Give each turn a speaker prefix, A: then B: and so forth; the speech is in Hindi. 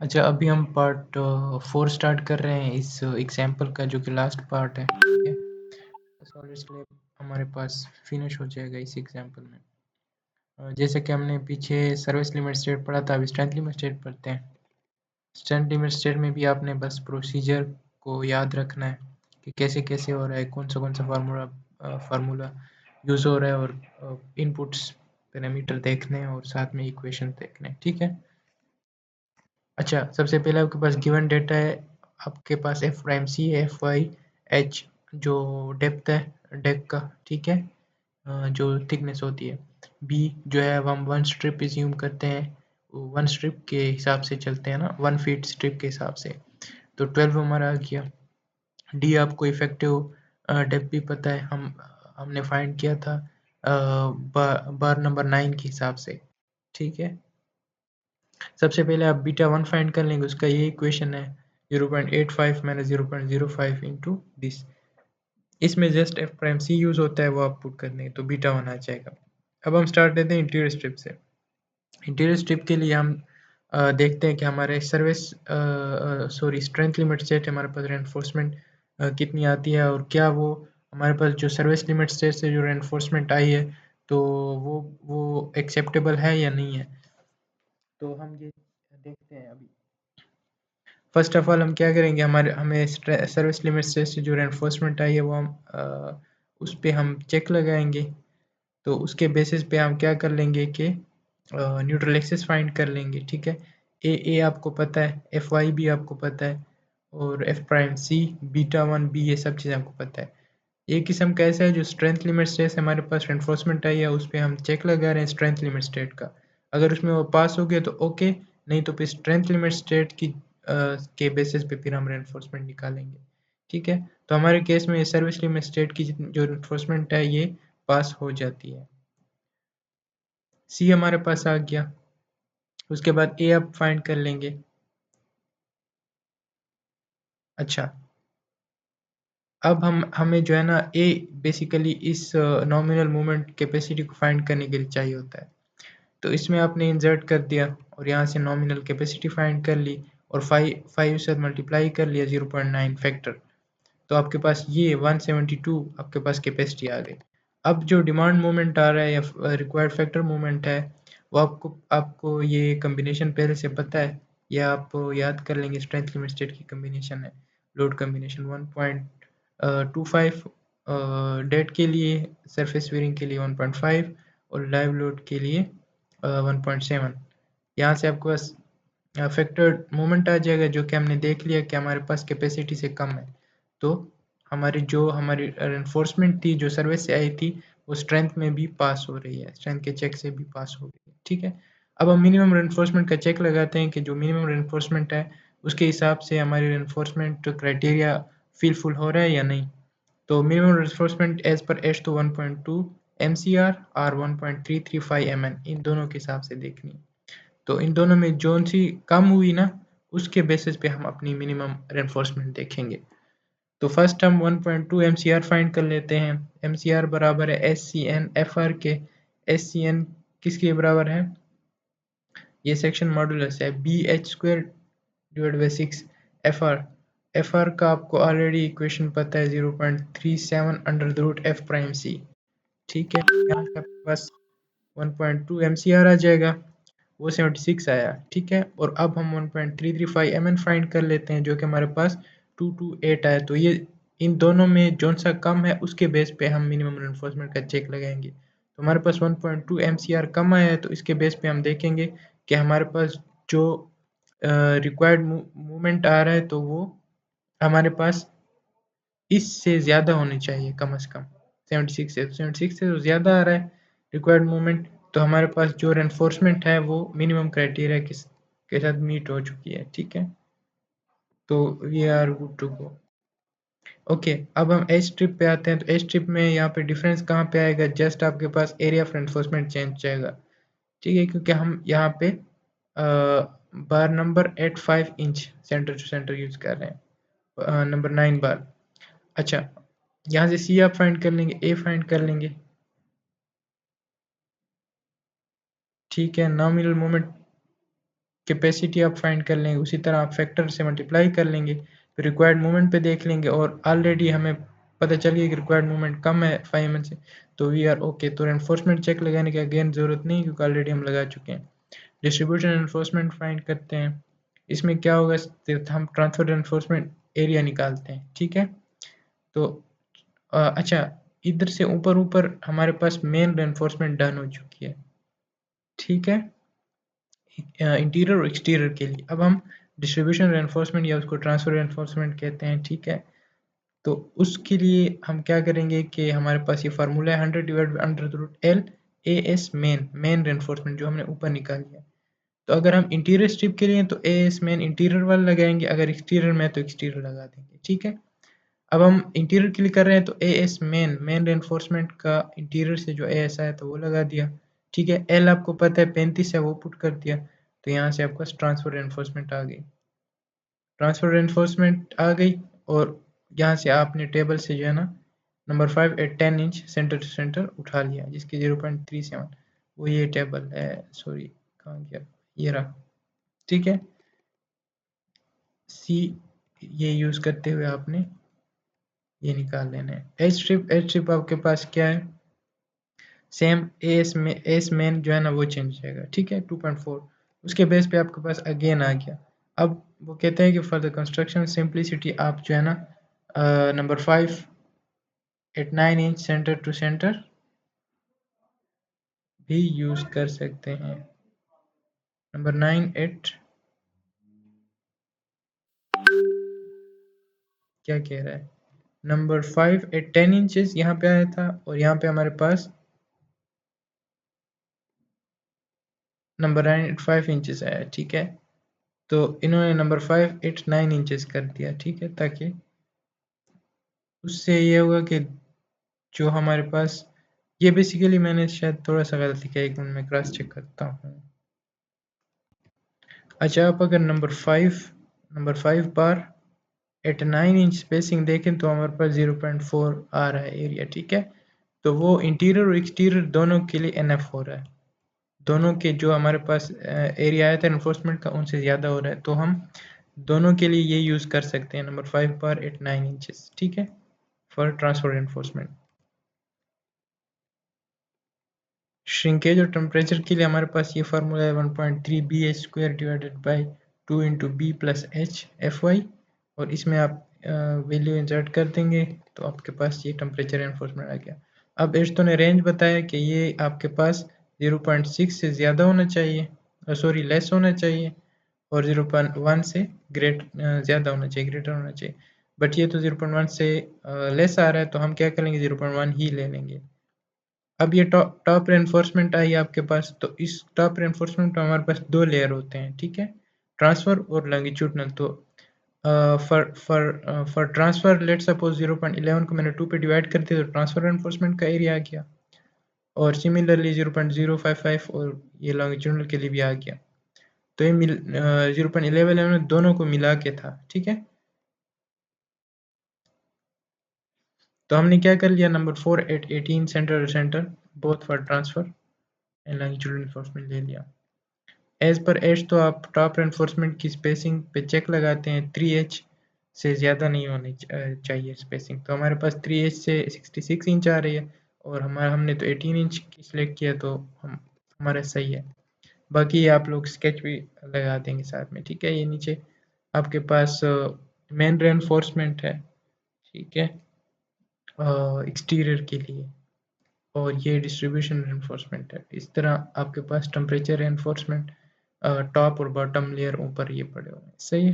A: अच्छा, अभी हम पार्ट 4 स्टार्ट कर रहे हैं इस एग्जाम्पल का, जो कि लास्ट पार्ट है। ठीक है, सॉलिड स्लैब हमारे पास फिनिश हो जाएगा इस एग्जाम्पल में। जैसे कि हमने पीछे सर्विस लिमिट स्टेट पढ़ा था, अभी स्ट्रेंथ लिमिट स्टेट पढ़ते हैं। स्ट्रेंथ लिमिट स्टेट में भी आपने बस प्रोसीजर को याद रखना है कि कैसे कैसे हो रहा है, कौन सा फार्मूला यूज़ हो रहा है, और इनपुट्स पैरामीटर देखने हैं और साथ में इक्वेशन देखने हैं। ठीक है। अच्छा, सबसे पहले आपके पास गिवन डेटा है, आपके पास एफ प्राइम सी है, एफ वाई एच जो डेप्थ है डेक का। ठीक है, जो थिकनेस होती है। बी जो है हम वन स्ट्रिप एज्यूम करते हैं, वन स्ट्रिप के हिसाब से चलते हैं ना, 1 फीट स्ट्रिप के हिसाब से, तो 12 हमारा आ गया। डी आपको इफेक्टिव डेप्थ भी पता है, हमने फाइंड किया था बार नंबर 9 के हिसाब से। ठीक है, सबसे पहले आप बीटा 1 फाइंड कर लेंगे, उसका ये इक्वेशन है 0.85 माइनस 0.05 इंटू दिस। इसमें just F prime C use होता है, वो आप पुट कर देंगे तो बीटा 1 आ जाएगा। अब हम स्टार्ट लेते हैं इंटीरियर स्ट्रिप से। इंटीरियर स्ट्रिप के लिए हम देखते हैं कि हमारे स्ट्रेंथ लिमिट स्टेट हमारे पास रेनफोर्समेंट कितनी आती है, और क्या वो हमारे पास जो सर्विस लिमिट स्टेट से जो रेनफोर्समेंट आई है तो वो एक्सेप्टेबल है या नहीं है। तो हम ये देखते हैं अभी। फर्स्ट ऑफ ऑल हम क्या करेंगे, हमें सर्विस लिमिट से जो रेनफोर्समेंट आई है वो हम उस पे हम चेक लगाएंगे। तो उसके बेसिस पे हम क्या कर लेंगे कि न्यूट्रल एक्सिस फाइंड कर लेंगे। ठीक है, ए आपको पता है, एफ वाई भी आपको पता है, और F prime C, beta 1 B, ये सब चीज़ें आपको पता है। ये किस्म का ऐसा है जो स्ट्रेंथ लिमिट स्टेट से हमारे पास रेनफोर्समेंट आई है, उस पर हम चेक लगा रहे हैं स्ट्रेंथ लिमिट स्टेट का। अगर उसमें वो पास हो गया तो ओके, नहीं तो फिर स्ट्रेंथ लिमिट स्टेट की के बेसिस पे फिर हम रेनफोर्समेंट निकालेंगे। ठीक है, तो हमारे केस में सर्विस लिमिट स्टेट की जो रेनफोर्समेंट है ये पास हो जाती है। सी हमारे पास आ गया, उसके बाद ए आप फाइंड कर लेंगे। अच्छा, अब हमें जो है ना ए बेसिकली इस नॉमिनल मोमेंट कैपेसिटी को फाइंड करने के लिए चाहिए होता है। तो इसमें आपने इंसर्ट कर दिया और यहाँ से नॉमिनल कैपेसिटी फाइंड कर ली, और 5 से मल्टीप्लाई कर लिया 0.9 फैक्टर, तो आपके पास ये 172 आपके पास कैपेसिटी आ गई। अब जो डिमांड मोमेंट आ रहा है या रिक्वायर्ड फैक्टर मोमेंट है, वो आपको आपको ये कम्बिनेशन पहले से पता है, या आप याद कर लेंगे। स्ट्रेंथ लिमिट स्टेट की कम्बिनेशन है, लोड कम्बिनेशन 1.25 डेड के लिए, सरफेस वेयरिंग के लिए 1.5, और लाइव लोड के लिए 1.7। यहाँ से आपके पास फैक्टर मोमेंट आ जाएगा, जो कि हमने देख लिया कि हमारे पास कैपेसिटी से कम है। तो हमारी रेनफोर्समेंट थी जो सर्विस से आई थी, वो स्ट्रेंथ में भी पास हो रही है, स्ट्रेंथ के चेक से भी पास हो रही है। ठीक है, अब हम मिनिमम रेनफोर्समेंट का चेक लगाते हैं कि जो मिनिमम रेनफोर्समेंट है उसके हिसाब से हमारी रेनफोर्समेंट क्राइटेरिया फुल हो रहा है या नहीं। तो minimum reinforcement as per H तो 1.2 MCR और 1.335 MN, इन दोनों के हिसाब से देखनी है। तो इन दोनों में जौन सी कम हुई ना, उसके बेसिस पे हम अपनी मिनिमम रेनफोर्समेंट देखेंगे। तो फर्स्ट हम 1.2 MCR फाइंड कर लेते हैं। MCR बराबर है SCN FR के। SCN किसके बराबर है, ये सेक्शन मॉडुलस है, BH square divide by 6 FR। FR का आपको ऑलरेडी इक्वेशन पता है, 0.37 under the root F prime C। ठीक है, यहाँ से आपके पास 1.2 MCR आ जाएगा, वो 76 आया। ठीक है, और अब हम 1.335 MN फाइंड कर लेते हैं, जो कि हमारे पास 228 आया। तो ये इन दोनों में जौन सा कम है उसके बेस पे हम मिनिमम रेनफोर्समेंट का चेक लगाएंगे। तो हमारे पास 1.2 MCR कम आया है, तो इसके बेस पे हम देखेंगे कि हमारे पास जो रिक्वायर्ड मूवमेंट आ रहा है तो वो हमारे पास इससे ज़्यादा होनी चाहिए, कम से कम 76 से, 76 से तो ज़्यादा आ रहा है रिक्वायर्ड मूवमेंट, तो हमारे पास जो रेनफोर्समेंट है वो मिनिमम क्राइटेरिया के साथ मीट हो चुकी है। ठीक है, तो we are good to go. Okay, अब हम एच ट्रिप पे आते हैं। तो एच ट्रिप में यहाँ पे डिफरेंस कहाँ पे आएगा, जस्ट आपके पास एरिया ऑफ रेनफोर्समेंट चेंज जाएगा। ठीक है, क्योंकि हम यहाँ पे bar number eight 5 inch centre to centre use कर रहे हैं, नंबर 9 बार। अच्छा, यहाँ से सी आप फाइंड कर लेंगे, ए फाइंड कर लेंगे। ठीक है, नॉमिनल मोमेंट कैपेसिटी आप फाइंड कर लेंगे, उसी तरह आप फैक्टर से मल्टीप्लाई कर लेंगे, फिर रिक्वायर्ड मूवमेंट पे देख लेंगे और ऑलरेडी हमें पता चल गया कि रिक्वायर्ड मूवमेंट कम है 5 mm से, तो वी आर ओके। तो रेनफोर्समेंट चेक लगाने की अगेन ज़रूरत नहीं क्योंकि ऑलरेडी हम लगा चुके हैं। डिस्ट्रीब्यूशन रेनफोर्समेंट फाइंड करते हैं, इसमें क्या होगा, हम ट्रांसफर रेनफोर्समेंट एरिया निकालते हैं, ठीक है। तो अच्छा, इधर से ऊपर ऊपर हमारे पास मेन रेनफोर्समेंट डन हो चुकी है, ठीक है, इंटीरियर और एक्सटीरियर के लिए। अब हम डिस्ट्रीब्यूशन रेनफोर्समेंट या उसको ट्रांसफर रेनफोर्समेंट कहते हैं, ठीक है। तो उसके लिए हम क्या करेंगे कि हमारे पास ये फार्मूला है 100 divide by under the root L A S main reinforcement जो हमने ऊपर निकाली है। तो अगर हम इंटीरियर स्ट्रिप के लिए तो ए एस मेन इंटीरियर वाला लगाएंगे, अगर एक्सटीरियर में तो एक्सटीरियर लगा देंगे, ठीक है। अब हम इंटीरियर के लिए कर रहे हैं तो ए एस मेन रेनफोर्समेंट का इंटीरियर से जो ए एस आया तो वो लगा दिया, ठीक है। एल आपको पता है 35 है, वो पुट कर दिया, तो यहाँ से आपका ट्रांसफर रेनफोर्समेंट आ गई, ट्रांसफर रेनफोर्समेंट आ गई। और यहाँ से आपने टेबल से जो है ना number 5 at 10 inch centre to centre उठा लिया जिसकी 0.37, वो ये टेबल है, सॉरी कहाँ गया, ये रहा, ठीक है। सी ये यूज़ करते हुए आपने ये निकाल लेना है। एच स्ट्रिप आपके पास क्या है, सेम एस मेन जो है ना वो चेंज हो जाएगा, ठीक है, 2.4। उसके बेस पे आपके पास अगेन आ गया। अब वो कहते हैं कि फॉर द कंस्ट्रक्शन सिंप्लिसिटी आप जो है ना number 5 at 9 inch centre to centre भी यूज कर सकते हैं। नंबर 9 एट क्या कह रहा है, नंबर 5 एट 10 इंचेस यहाँ पे आया था और यहाँ पे हमारे पास नंबर 9 एट 5 इंचेस आया, ठीक है। तो इन्होंने नंबर 5 एट 9 इंचेस कर दिया, ठीक है, ताकि उससे ये होगा कि जो हमारे पास ये बेसिकली मैंने शायद थोड़ा सा गलती किया, एक मिनट में क्रॉस चेक करता हूँ। अच्छा, आप अगर नंबर 5 बार एट 9 इंच स्पेसिंग देखें तो हमारे पास 0.4 आ रहा है एरिया, ठीक है। तो वो इंटीरियर और एक्सटीरियर दोनों के लिए एनएफ हो रहा है, दोनों के जो हमारे पास एरिया आया था एनफोर्समेंट का उनसे ज़्यादा हो रहा है, तो हम दोनों के लिए ये यूज़ कर सकते हैं नंबर 5 बार एट 9 इंचेस, ठीक है, फॉर ट्रांसफर एनफोर्समेंट। श्रिंकेज और टेम्परेचर के लिए हमारे पास ये फार्मूला है 1.3 B H square divided by 2 into B plus H F Y, और इसमें आप वैल्यू इंसर्ट कर देंगे तो आपके पास ये टेम्परेचर एनफोर्समेंट आ गया। अब एर्स्टो ने रेंज बताया कि ये आपके पास 0.6 से ज़्यादा होना चाहिए, सॉरी लेस होना चाहिए, और 0.1 से ज़्यादा होना चाहिए, ग्रेटर होना चाहिए। बट ये तो 0.1 से लेस आ रहा है, तो हम क्या करेंगे 0.1 ही ले लेंगे। अब ये टॉप रेनफोर्समेंट आई आपके पास, तो इस टॉप रेनफोर्समेंट में हमारे पास दो लेयर होते हैं, ठीक है, ट्रांसफर और लॉन्गिट्यूडनल। तो फॉर ट्रांसफर लेट सपोज 0.11 को मैंने 2 पे डिवाइड कर दिया तो ट्रांसफर रेनफोर्समेंट का एरिया आ गया, और सिमिलरली 0.055 और ये लॉन्गिट्यूडनल के लिए भी आ गया। तो ये 0.11 दोनों को मिला के था, ठीक है। तो हमने क्या कर लिया, number 4 at 18 centre centre both for transfer and longitudinal reinforcement ले लिया। एज पर एच तो आप टॉप रेनफोर्समेंट की स्पेसिंग पे चेक लगाते हैं, 3H से ज़्यादा नहीं होनी चाहिए स्पेसिंग। तो हमारे पास 3H से 66 इंच आ रही है, और हमने तो 18 इंच की सिलेक्ट किया, तो हमारा सही है। बाकी आप लोग स्केच भी लगा देंगे साथ में, ठीक है। ये नीचे आपके पास मेन रेनफोर्समेंट है, ठीक है, एक्सटीरियर के लिए, और ये डिस्ट्रीब्यूशन रेनफोर्समेंट है। इस तरह आपके पास टेम्परेचर रेनफोर्समेंट टॉप और बॉटम लेयर ऊपर ये पड़े हुए हैं, सही है।